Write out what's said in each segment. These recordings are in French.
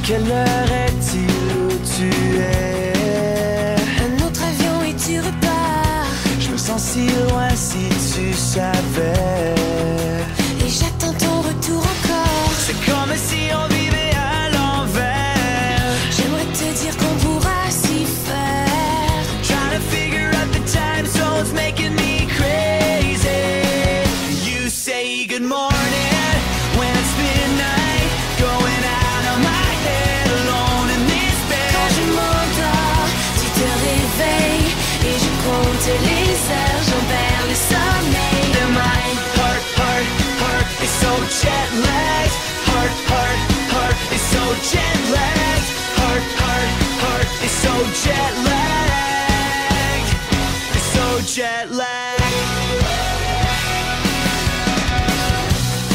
Quelle heure est-il où tu es? Un autre avion et tu repars. Je me sens si loin si tu savais. Et j'attends ton retour encore. C'est comme si on vivait à l'envers. J'aimerais te dire qu'on pourra s'y faire. Trying to figure out the time zones making me crazy. You say good morning when it's midnight, going out of my head alone in this bed. Quand je m'endors, tu te réveilles. Et je compte les heures, j'en perds le sommeil. And my heart is so jet lagged. Heart is so jet lagged. Heart is so jet lagged. It's so jet lagged.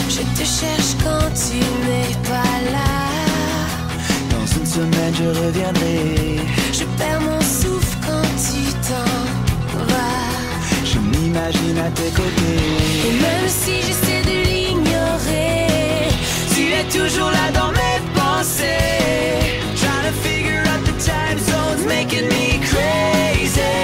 Je te cherche quand tu n'es pas là. Dans une semaine je reviendrai. Je perds mon souffle quand tu t'en vas. Je m'imagine à tes côtés. Et même si j'essaie de l'ignorer, Tu es toujours là dans mes pensées. Trying to figure out the time zones making me crazy.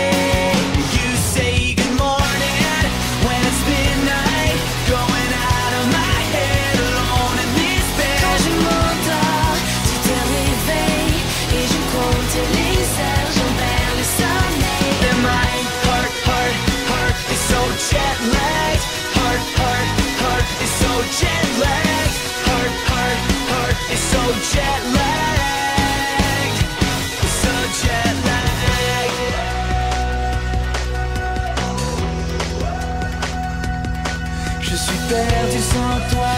You say good morning when it's midnight, going out of my head alone in this bed. quand je m'endors, tu te réveilles. Et je compte les heures, j'en perds le sommeil. And my heart is so jet lagged. Heart is so jet lagged. Heart is so jet lagged. So jet lagged. Je suis perdu sans toi.